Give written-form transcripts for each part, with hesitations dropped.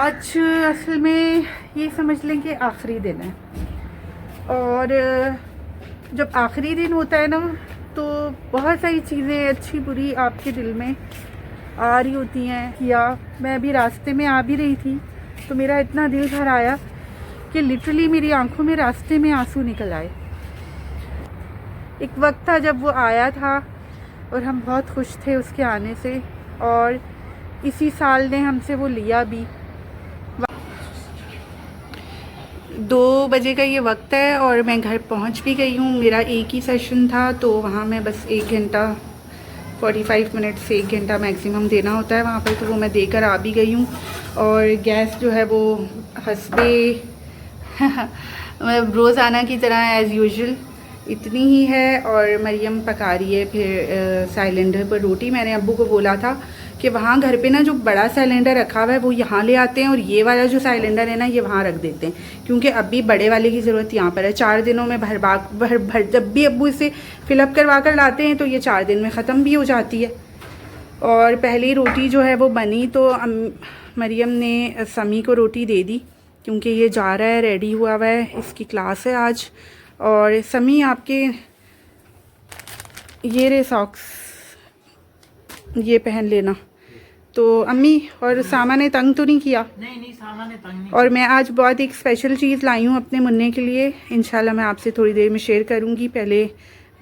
आज असल में ये समझ लें कि आखिरी दिन है। और जब आखिरी दिन होता है ना तो बहुत सारी चीज़ें अच्छी बुरी आपके दिल में आ रही होती हैं। या मैं अभी रास्ते में आ भी रही थी तो मेरा इतना दिल भर आया कि लिटरली मेरी आंखों में रास्ते में आंसू निकल आए। एक वक्त था जब वो आया था और हम बहुत खुश थे उसके आने से, और इसी साल ने हमसे वो लिया भी। 2 बजे का ये वक्त है और मैं घर पहुंच भी गई हूँ। मेरा एक ही सेशन था तो वहाँ मैं बस 1 घंटा 45 मिनट से 1 घंटा मैक्सिमम देना होता है वहाँ पर, तो वो मैं देकर आ भी गई हूँ। और गैस जो है वो हस्बे रोज़ाना की तरह एज़ यूजुअल इतनी ही है। और मरियम पका रही है फिर सिलेंडर पर रोटी। मैंने अब्बू को बोला था कि वहाँ घर पे ना जो बड़ा सिलेंडर रखा हुआ है वो यहाँ ले आते हैं और ये वाला जो सिलेंडर है ना ये वहाँ रख देते हैं, क्योंकि अभी बड़े वाले की ज़रूरत यहाँ पर है। 4 दिनों में भर जब भी अब्बू इसे फिलअप करवा कर लाते हैं तो ये 4 दिन में ख़त्म भी हो जाती है। और पहली रोटी जो है वो बनी तो मरियम ने समी को रोटी दे दी, क्योंकि ये जा रहा है, रेडी हुआ हुआ है, इसकी क्लास है आज। और समी आपके ये रे सॉक्स ये पहन लेना। तो अम्मी और सामा ने तंग तो नहीं किया? नहीं सामा ने तंग नहीं। और मैं आज बहुत एक स्पेशल चीज़ लाई हूँ अपने मुन्ने के लिए, इंशाल्लाह मैं आपसे थोड़ी देर में शेयर करूँगी। पहले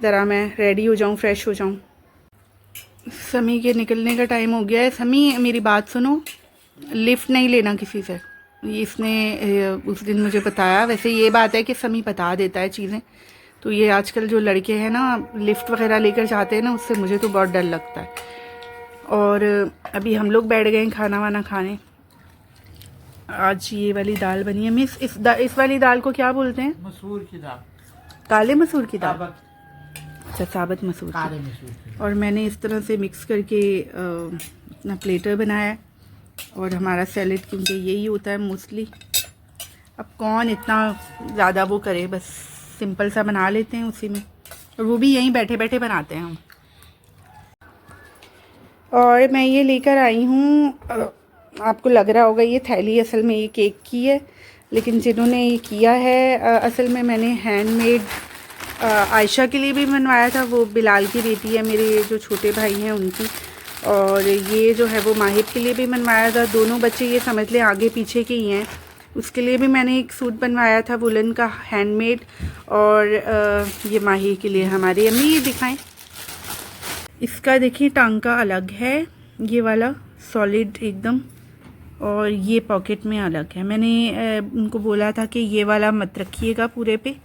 ज़रा मैं रेडी हो जाऊँ, फ्रेश हो जाऊँ। समी के निकलने का टाइम हो गया है। समी मेरी बात सुनो, लिफ्ट नहीं लेना किसी से। इसने उस दिन मुझे बताया। वैसे ये बात है कि समी बता देता है चीज़ें, तो ये आजकल जो लड़के हैं ना लिफ्ट वगैरह लेकर जाते हैं ना, उससे मुझे तो बहुत डर लगता है। और अभी हम लोग बैठ गए खाना वाना खाने। आज ये वाली दाल बनी है। मिस इस वाली दाल को क्या बोलते हैं? मसूर की दाल। काले मसूर की दाल। अच्छा, साबुत मसूर की। और मैंने इस तरह से मिक्स करके अपना प्लेटर बनाया है। और हमारा सैलेड क्योंकि यही होता है मोस्टली। अब कौन इतना ज़्यादा वो करे, बस सिंपल सा बना लेते हैं उसी में, और वो भी यहीं बैठे बैठे बनाते हैं हम। और मैं ये लेकर आई हूँ, आपको लग रहा होगा ये थैली असल में ये केक की है, लेकिन जिन्होंने ये किया है असल में मैंने हैंडमेड आयशा के लिए भी बनवाया था। वो बिलाल की बेटी है, मेरे जो छोटे भाई हैं उनकी। और ये जो है वो माहिब के लिए भी बनवाया था। दोनों बच्चे ये समझ लें आगे पीछे के ही हैं। उसके लिए भी मैंने एक सूट बनवाया था वुलन का हैंडमेड। और ये माही के लिए हमारी अम्मी ये दिखाएं। इसका देखिए टांका अलग है, ये वाला सॉलिड एकदम, और ये पॉकेट में अलग है। मैंने उनको बोला था कि ये वाला मत रखिएगा पूरे पे,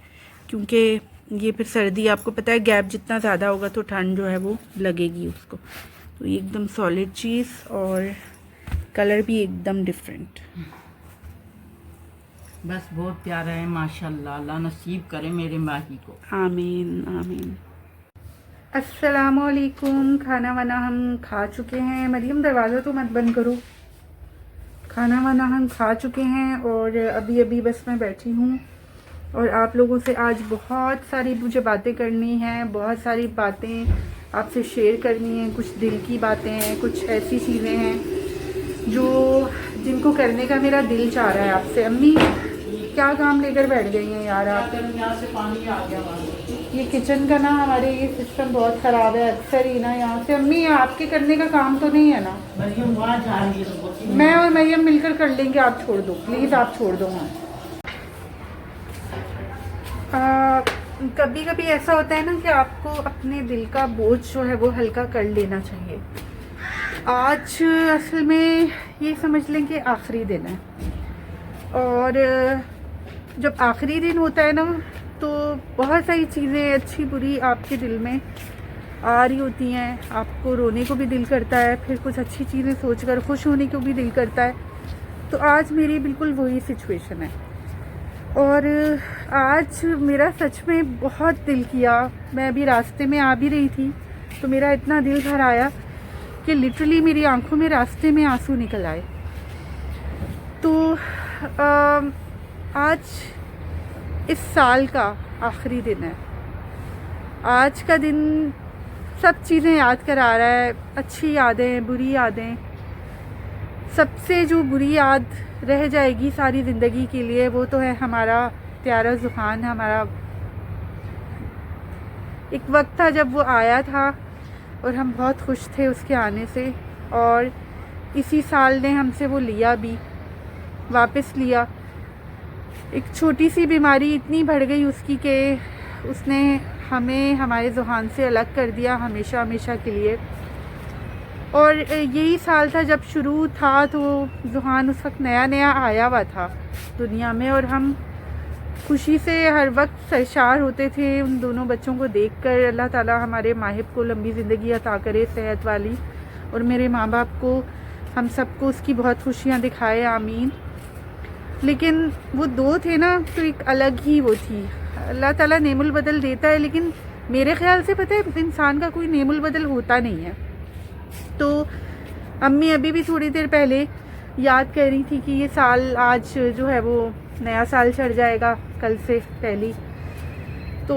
क्योंकि ये फिर सर्दी, आपको पता है गैप जितना ज़्यादा होगा तो ठंड जो है वो लगेगी उसको। तो ये एकदम सॉलिड चीज़ और कलर भी एकदम डिफरेंट। बस बहुत प्यारा है माशाल्लाह। अल्लाह नसीब करे मेरे माही को। आमीन आमीन। अस्सलामुअलैकुम। खाना वाना हम खा चुके हैं। मरियम दरवाज़ा तो मत बंद करो। खाना वाना हम खा चुके हैं और अभी अभी बस मैं बैठी हूँ और आप लोगों से आज बहुत सारी मुझे बातें करनी हैं, बहुत सारी बातें आपसे शेयर करनी है। कुछ दिल की बातें हैं, कुछ ऐसी चीज़ें हैं जो जिनको करने का मेरा दिल चाह रहा है आपसे। अम्मी क्या काम लेकर बैठ गई हैं यार आप? यहाँ से पानी आ गया। ये किचन का ना हमारे ये सिस्टम बहुत ख़राब है अक्सर ही ना यहाँ से। अम्मी आपके करने का काम तो नहीं है ना? मरियम वहाँ जा रही है। मैं और मरियम मिलकर कर लेंगे, आप छोड़ दो प्लीज़, आप छोड़ दो। हाँ, कभी कभी ऐसा होता है ना कि आपको अपने दिल का बोझ जो है वो हल्का कर लेना चाहिए। आज असल में ये समझ लें कि आखिरी दिन है। और जब आखिरी दिन होता है ना तो बहुत सारी चीज़ें अच्छी बुरी आपके दिल में आ रही होती हैं। आपको रोने को भी दिल करता है, फिर कुछ अच्छी चीज़ें सोचकर खुश होने को भी दिल करता है। तो आज मेरी बिल्कुल वही सिचुएशन है। और आज मेरा सच में बहुत दिल किया। मैं अभी रास्ते में आ भी रही थी तो मेरा इतना दिल भर आया कि लिटरली मेरी आंखों में रास्ते में आंसू निकल आए। तो आज इस साल का आखिरी दिन है। आज का दिन सब चीज़ें याद करा रहा है, अच्छी यादें, बुरी यादें। सबसे जो बुरी याद रह जाएगी सारी ज़िंदगी के लिए वो तो है हमारा प्यारा ज़ुहान। हमारा एक वक्त था जब वो आया था और हम बहुत खुश थे उसके आने से, और इसी साल ने हमसे वो लिया भी, वापस लिया। एक छोटी सी बीमारी इतनी बढ़ गई उसकी कि उसने हमें हमारे ज़ुहान से अलग कर दिया हमेशा हमेशा के लिए। और यही साल था जब शुरू था, तो ज़ुहान उस वक्त नया नया आया हुआ था दुनिया में, और हम खुशी से हर वक्त सरशार होते थे उन दोनों बच्चों को देखकर। अल्लाह ताला हमारे माहिब को लंबी ज़िंदगी अता करे, सेहत वाली, और मेरे माँ बाप को, हम सबको उसकी बहुत खुशियाँ दिखाए, आमीन। लेकिन वो दो थे ना, तो एक अलग ही वो थी। अल्लाह ताला नेमुल बदल देता है, लेकिन मेरे ख़्याल से पता है इंसान का कोई नेमुल बदल होता नहीं है। तो अम्मी अभी भी थोड़ी देर पहले याद कर रही थी कि ये साल आज जो है वो नया साल चढ़ जाएगा कल से पहली। तो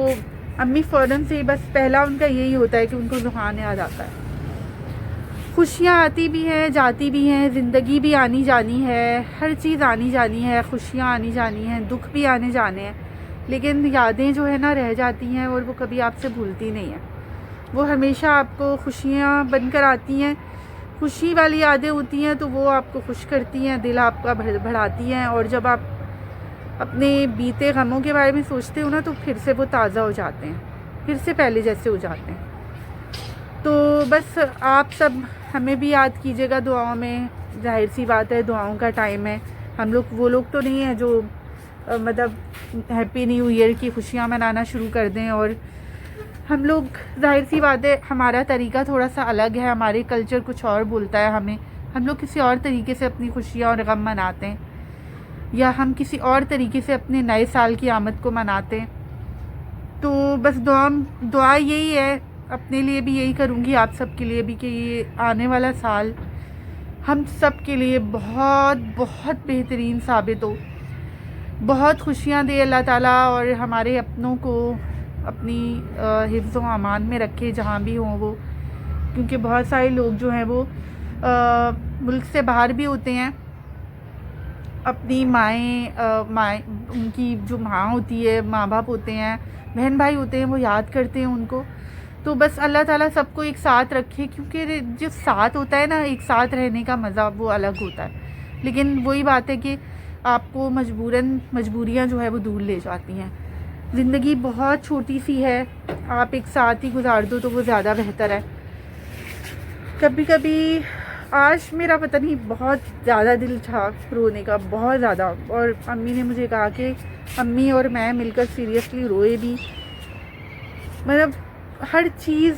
अम्मी फ़ौरन से बस पहला उनका यही होता है कि उनको ज़ुहान याद आता है। खुशियाँ आती भी हैं, जाती भी हैं, ज़िंदगी भी आनी जानी है, हर चीज़ आनी जानी है, खुशियाँ आनी जानी हैं, दुख भी आने जाने हैं, लेकिन यादें जो है ना रह जाती हैं और वो कभी आपसे भूलती नहीं हैं। वो हमेशा आपको खुशियाँ बनकर आती हैं। खुशी वाली यादें होती हैं तो वो आपको खुश करती हैं, दिल आपका बढ़ाती हैं, और जब आप अपने बीते गमों के बारे में सोचते हो ना तो फिर से वो ताज़ा हो जाते हैं, फिर से पहले जैसे हो जाते हैं। तो बस आप सब हमें भी याद कीजिएगा दुआओं में। जाहिर सी बात है दुआओं का टाइम है। हम लोग वो लोग तो नहीं हैं जो मतलब हैप्पी न्यू ईयर की खुशियाँ मनाना शुरू कर दें, और हम लोग जाहिर सी बात है हमारा तरीका थोड़ा सा अलग है, हमारे कल्चर कुछ और बोलता है हमें। हम लोग किसी और तरीके से अपनी खुशियाँ और गम मनाते हैं, या हम किसी और तरीके से अपने नए साल की आमद को मनाते हैं। तो बस दुआ यही है, अपने लिए भी यही करूँगी, आप सब के लिए भी, कि ये आने वाला साल हम सब के लिए बहुत बहुत बेहतरीन साबित हो, बहुत खुशियाँ दे अल्लाह ताला, और हमारे अपनों को अपनी हिफ्ज़ व अमान में रखे जहाँ भी हों वो। क्योंकि बहुत सारे लोग जो हैं वो मुल्क से बाहर भी होते हैं। अपनी माएँ उनकी जो माँ होती है, माँ बाप होते हैं, बहन भाई होते हैं, वो याद करते हैं उनको। तो बस अल्लाह ताला सबको एक साथ रखे, क्योंकि जो साथ होता है ना, एक साथ रहने का मज़ा वो अलग होता है। लेकिन वही बात है कि आपको मजबूरियाँ जो है वो दूर ले जाती हैं। ज़िंदगी बहुत छोटी सी है, आप एक साथ ही गुजार दो तो वो ज़्यादा बेहतर है। कभी कभी आज मेरा पता नहीं बहुत ज़्यादा दिल था रोने का, बहुत ज़्यादा, और अम्मी ने मुझे कहा कि अम्मी और मैं मिलकर सीरियसली रोए भी। मतलब हर चीज़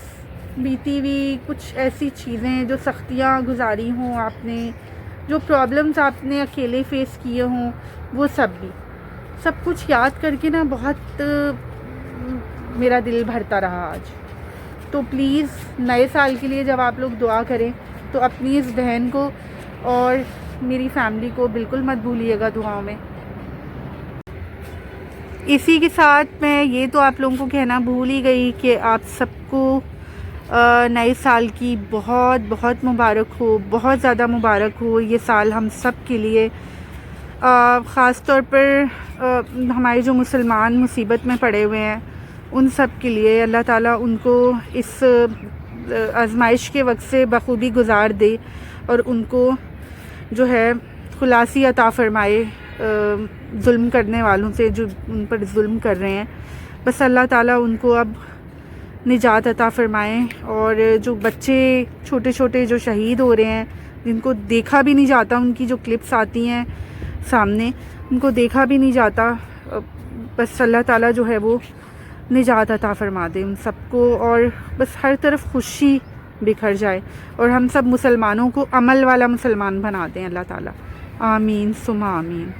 बीती हुई, कुछ ऐसी चीज़ें जो सख्तियाँ गुजारी हों आपने, जो प्रॉब्लम्स आपने अकेले फ़ेस किए हों, वो सब भी, सब कुछ याद करके ना बहुत मेरा दिल भरता रहा आज। तो प्लीज़ नए साल के लिए जब आप लोग दुआ करें तो अपनी इस बहन को और मेरी फैमिली को बिल्कुल मत भूलिएगा दुआओं में। इसी के साथ मैं ये तो आप लोगों को कहना भूल ही गई कि आप सबको नए साल की बहुत बहुत मुबारक हो, बहुत ज़्यादा मुबारक हो। ये साल हम सब के लिए, ख़ास तौर पर हमारे जो मुसलमान मुसीबत में पड़े हुए हैं उन सब के लिए अल्लाह ताला उनको इस आजमाइश के वक्त से बखूबी गुजार दे, और उनको जो है खुलासी अता फ़रमाए जुल्म करने वालों से जो उन पर जुल्म कर रहे हैं। बस अल्लाह ताला उनको अब निजात अता फ़रमाएँ। और जो बच्चे छोटे छोटे जो शहीद हो रहे हैं, जिनको देखा भी नहीं जाता, उनकी जो क्लिप्स आती हैं सामने, उनको देखा भी नहीं जाता, बस अल्लाह ताला जो है वो निजात अता फ़रमा दे उन सबको, और बस हर तरफ खुशी बिखर जाए, और हम सब मुसलमानों को अमल वाला मुसलमान बना दें अल्लाह ताला। आमीन सुमा आमीन।